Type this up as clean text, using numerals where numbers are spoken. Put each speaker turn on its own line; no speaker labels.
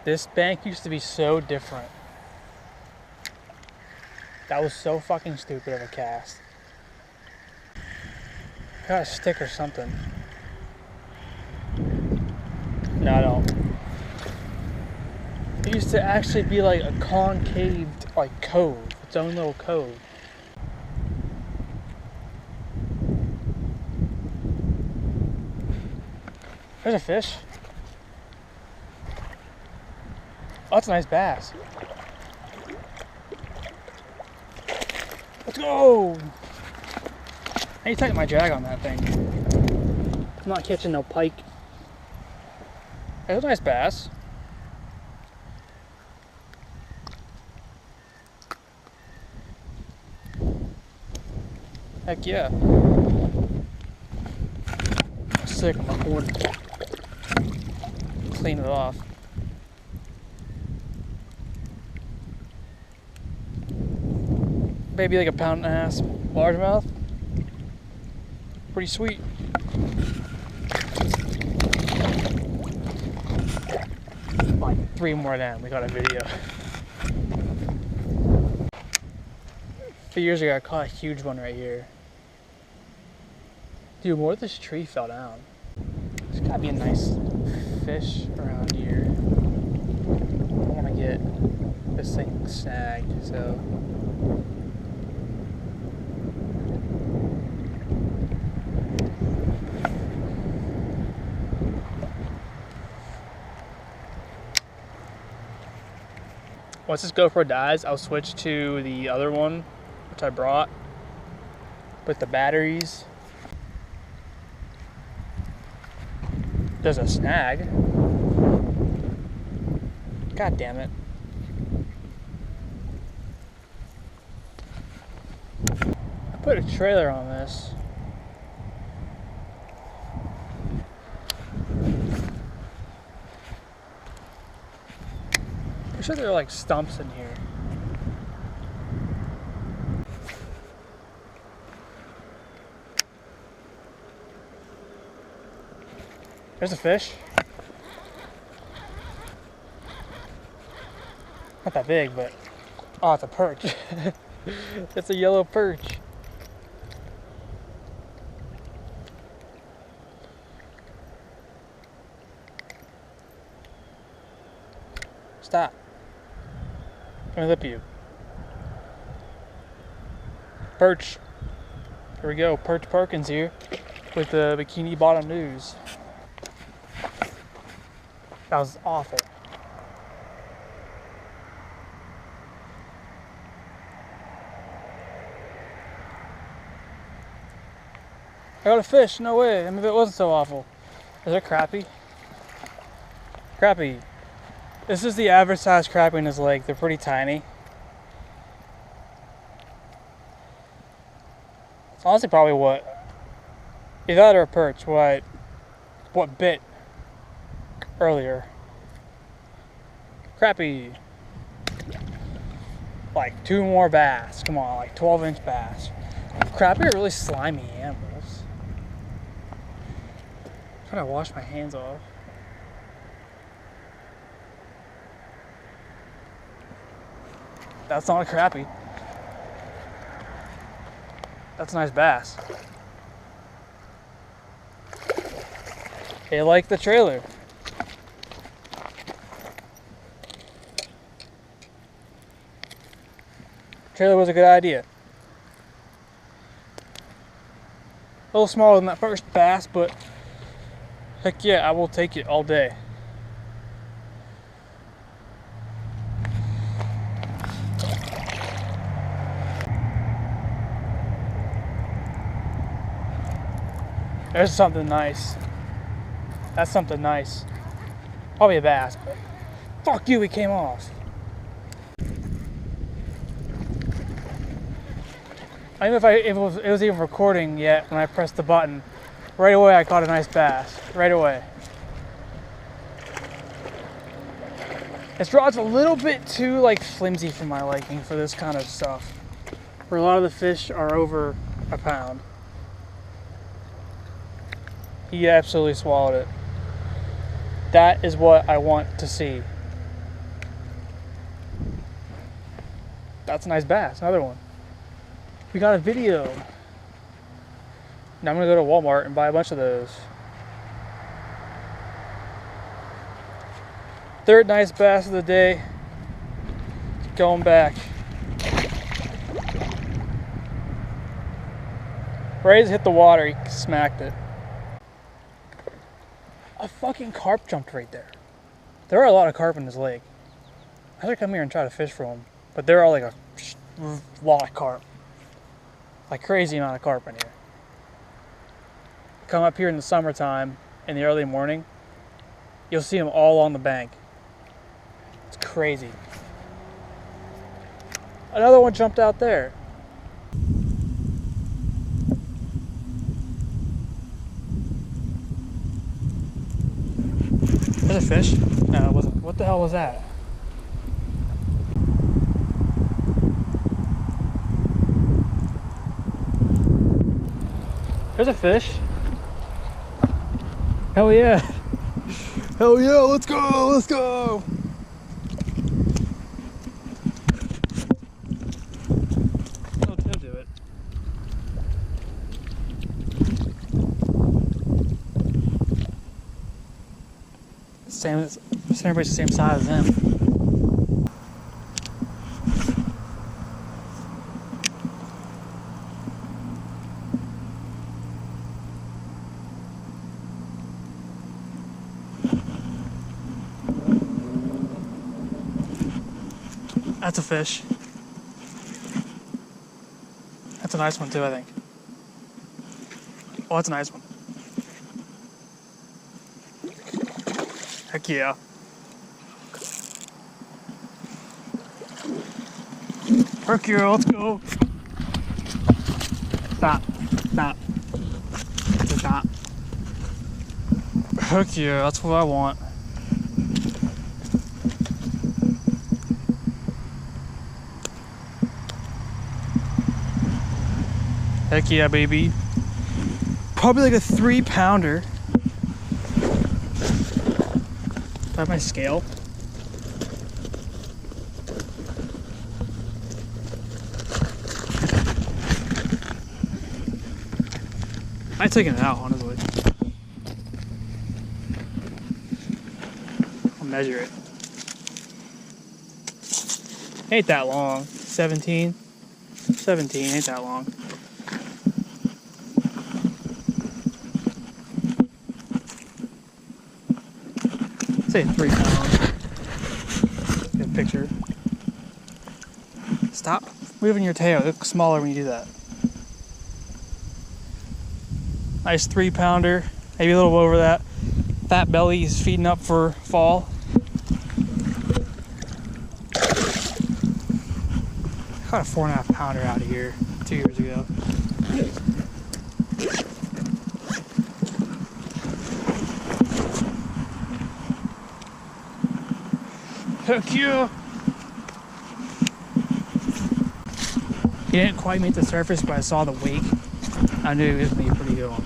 This bank used to be so different. That was so fucking stupid of a cast. I got a stick or something. No, I don't. It used to actually be like a concaved like cove, its own little cove. There's a fish. Oh, that's a nice bass. Let's go! I need to tighten my drag on that thing. I'm not catching no pike. That's a nice bass. Heck yeah. Sick on my board. Clean it off. Maybe like a pound and a half largemouth. Pretty sweet. Like 3 more down, we got a video. A few years ago I caught a huge one right here. Dude, what if this tree fell down? There's gotta be a nice fish around here. I wanna get this thing snagged, so. Once this GoPro dies, I'll switch to the other one, which I brought, with the batteries. There's a snag. God damn it. I put a trailer on this. I'm sure there are like stumps in here. There's a fish. Not that big, but oh, it's a perch. It's a yellow perch. Stop. I'm gonna lip you. Perch. Here we go. Perch Perkins here with the Bikini Bottom News. That was awful. I got a fish, no way. I mean, if it wasn't so awful. Is it crappie? Crappie. This is the average size crappie in his lake. They're pretty tiny. It's honestly probably what, either that or a perch, what bit earlier. Crappie. Like 2 more bass. Come on, like 12-inch bass. Crappie are really slimy animals. I'm trying to wash my hands off. That's not a crappie. That's a nice bass. They like the trailer. Trailer was a good idea. A little smaller than that first bass, but heck yeah, I will take it all day. There's something nice. That's something nice. Probably a bass, but fuck you, he came off. I don't know if it was even recording yet when I pressed the button. Right away I caught a nice bass. Right away. This rod's a little bit too like flimsy for my liking for this kind of stuff. Where a lot of the fish are over a pound. He absolutely swallowed it. That is what I want to see. That's a nice bass, another one. We got a video. Now I'm gonna go to Walmart and buy a bunch of those. Third nice bass of the day. Going back. Right as it hit the water, he smacked it. A fucking carp jumped right there. There are a lot of carp in this lake. I should come here and try to fish for them, but there are like a lot of carp. Like crazy amount of carp in here. Come up here in the summertime, in the early morning, you'll see them all on the bank. It's crazy. Another one jumped out there. There's a fish? No, it wasn't. What the hell was that? There's a fish. Hell yeah. Hell yeah, let's go, let's go. He'll do it. Everybody's the same size as him. That's a fish. That's a nice one too, I think. Oh, that's a nice one. Heck yeah. Heck yeah, let's go. Stop. Stop. Stop. Heck yeah, that's what I want. Heck yeah, baby. Probably like a 3-pounder. Do I have my scale? I'm taking it out, honestly. I'll measure it. Ain't that long. 17. 17, ain't that long. Say 3 pounds. Get a picture. Stop moving your tail. It looks smaller when you do that. Nice 3-pounder, maybe a little over that. Fat belly is feeding up for fall. I caught a 4.5-pounder out of here 2 years ago. Heck yeah! He didn't quite meet the surface, but I saw the wake. I knew it was gonna be a pretty good one.